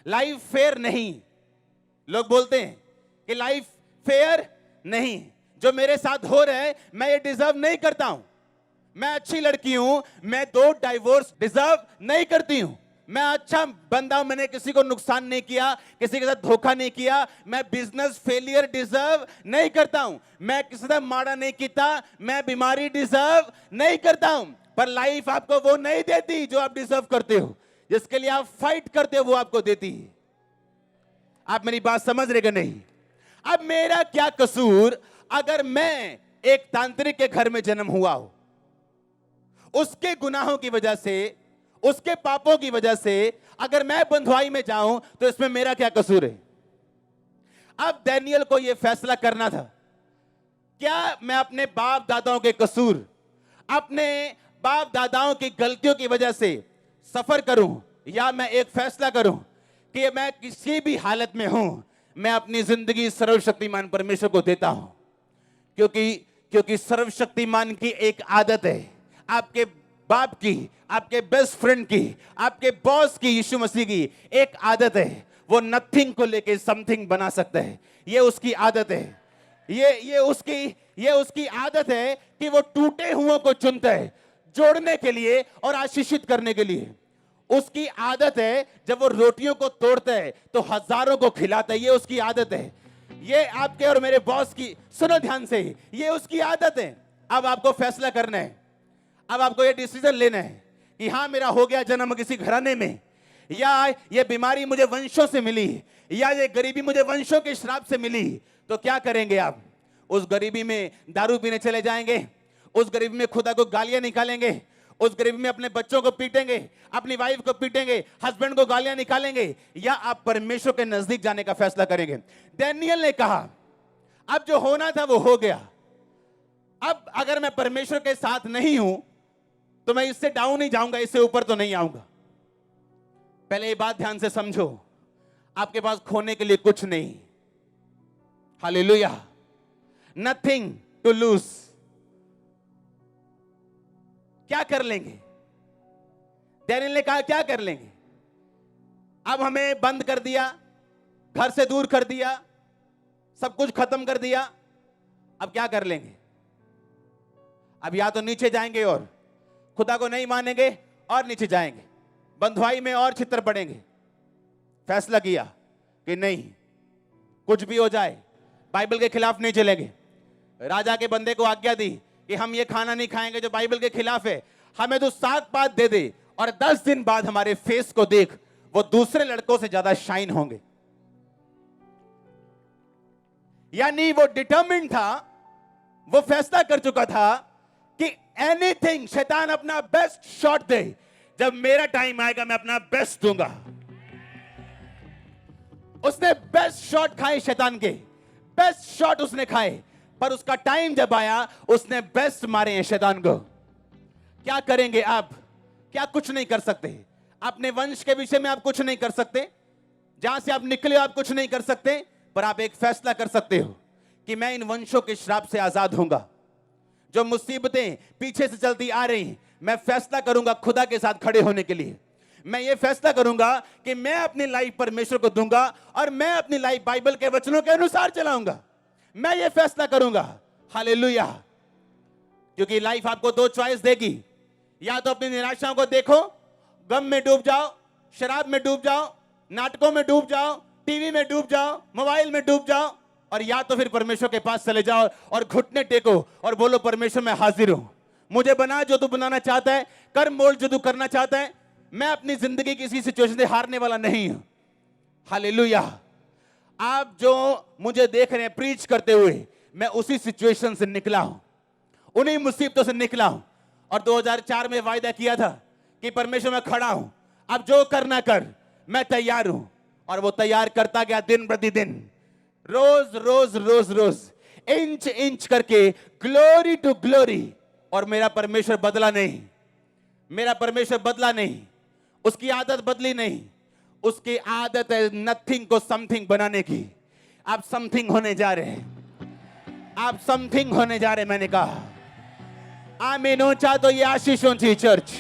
Life fair नहीं। लोग बोलते हैं कि लाइफ फेयर नहीं, जो मेरे साथ हो रहा है मैं ये डिजर्व नहीं करता हूं। मैं अच्छी लड़की हूं, मैं 2 डाइवोर्स डिजर्व नहीं करती हूं। मैं अच्छा बंदा हूं, मैंने किसी को नुकसान नहीं किया, किसी के साथ धोखा नहीं किया। मैं बिजनेस फेलियर डिजर्व नहीं करता हूं। मैं किसी से माड़ा नहीं किया, मैं बीमारी डिजर्व नहीं करता हूं। पर लाइफ आपको वो नहीं देती जो आप डिजर्व करते हो, जिसके लिए आप फाइट करते हो वो आपको देती है। आप मेरी बात समझ रहे कि नहीं? अब मेरा क्या कसूर अगर मैं एक तांत्रिक के घर में जन्म हुआ हो, उसके गुनाहों की वजह से, उसके पापों की वजह से अगर मैं बंधुआई में जाऊं तो इसमें मेरा क्या कसूर है? अब डैनियल को यह फैसला करना था, क्या मैं अपने बाप दादाओं के कसूर, अपने बाप दादाओं की गलतियों की वजह से सफर करूं, या मैं एक फैसला करूं कि मैं किसी भी हालत में हूं, मैं अपनी जिंदगी सर्वशक्तिमान परमेश्वर को देता हूं। क्योंकि सर्वशक्तिमान की एक आदत है, आपके बाप की, आपके बेस्ट फ्रेंड की, आपके बॉस की, यीशु मसीह की एक आदत है, वो नथिंग को लेके समथिंग बना सकता है। ये उसकी आदत है। ये उसकी आदत है कि वो टूटे हुओं को चुनता है जोड़ने के लिए और आशीषित करने के लिए। उसकी आदत है जब वो रोटियों को तोड़ता है तो हजारों को खिलाता है। ये उसकी आदत है। ये आपके और मेरे बॉस की, सुनो ध्यान से, ये उसकी आदत है। अब आपको फैसला करना है, अब आपको ये डिसीजन लेना है कि हाँ, मेरा हो गया जन्म किसी घराने में, या ये बीमारी मुझे वंशों से मिली, या ये गरीबी मुझे वंशों के श्राप से मिली। तो क्या करेंगे आप? उस गरीबी में दारू पीने चले जाएंगे, उस गरीबी में खुदा को गालियां निकालेंगे, उस गरीबी में अपने बच्चों को पीटेंगे, अपनी वाइफ को पीटेंगे, हस्बैंड को गालियां निकालेंगे, या आप परमेश्वर के नजदीक जाने का फैसला करेंगे? डैनियल ने कहा, अब जो होना था वो हो गया। अब अगर मैं परमेश्वर के साथ नहीं हूं तो मैं इससे डाउन ही जाऊंगा, इससे ऊपर तो नहीं आऊंगा। पहले ये बात ध्यान से समझो, आपके पास खोने के लिए कुछ नहीं। Hallelujah, nothing to lose. क्या कर लेंगे? डैनियल ने कहा, क्या कर लेंगे? अब हमें बंद कर दिया, घर से दूर कर दिया, सब कुछ खत्म कर दिया, अब क्या कर लेंगे? अब या तो नीचे जाएंगे और खुदा को नहीं मानेंगे और नीचे जाएंगे, बंधुआई में और छितर पड़ेंगे। फैसला किया कि नहीं, कुछ भी हो जाए बाइबल के खिलाफ नहीं चलेंगे। राजा के बंदे को आज्ञा दी कि हम ये खाना नहीं खाएंगे जो बाइबल के खिलाफ है, हमें तो 7 बात दे दे और 10 दिन बाद हमारे फेस को देख, वो दूसरे लड़कों से ज्यादा शाइन होंगे। यानी वो डिटरमिन्ड था, वो फैसला कर चुका था कि एनीथिंग, शैतान अपना बेस्ट शॉट दे, जब मेरा टाइम आएगा मैं अपना बेस्ट दूंगा। उसने बेस्ट शॉट खाए, शैतान के बेस्ट शॉट उसने खाए, पर उसका टाइम जब आया उसने बेस्ट मारे हैं शैतान को। क्या करेंगे आप? क्या कुछ नहीं कर सकते? अपने वंश के विषय में आप कुछ नहीं कर सकते, जहां से आप निकले आप कुछ नहीं कर सकते, पर आप एक फैसला कर सकते हो कि मैं इन वंशों के श्राप से आजाद होऊंगा। जो मुसीबतें पीछे से चलती आ रही, मैं फैसला करूंगा खुदा के साथ खड़े होने के लिए। मैं ये फैसला करूंगा कि मैं अपनी लाइफ परमेश्वर को दूंगा और मैं अपनी लाइफ बाइबल के वचनों के अनुसार चलाऊंगा। मैं ये फैसला करूंगा। हालेलुया। क्योंकि लाइफ आपको 2 चॉइस देगी, या तो अपनी निराशाओं को देखो, गम में डूब जाओ, शराब में डूब जाओ, नाटकों में डूब जाओ, टीवी में डूब जाओ, मोबाइल में डूब जाओ, और या तो फिर परमेश्वर के पास चले जाओ और घुटने टेको और बोलो, परमेश्वर मैं हाजिर हूं, मुझे बना जो तू बनाना चाहता है, कर मोल्ड जो तू करना चाहता है। मैं अपनी जिंदगी किसी सिचुएशन से हारने वाला नहीं हूं। हालेलुया। आप जो मुझे देख रहे हैं प्रीच करते हुए, मैं उसी सिचुएशन से निकला हूं, उन्हीं मुसीबतों से निकला हूं, और 2004 में वायदा किया था कि परमेश्वर मैं खड़ा हूं, अब जो करना कर, मैं तैयार हूं। और वो तैयार करता गया दिन प्रतिदिन, रोज रोज रोज रोज, इंच इंच करके, ग्लोरी टू ग्लोरी। और मेरा परमेश्वर बदला नहीं, मेरा परमेश्वर बदला नहीं, उसकी आदत बदली नहीं। उसकी आदत है नथिंग को समथिंग बनाने की। आप समथिंग होने जा रहे हैं, आप समथिंग होने जा रहे हैं। मैंने कहा आमीन हो, चाहे तो ये आशीष हो चर्च।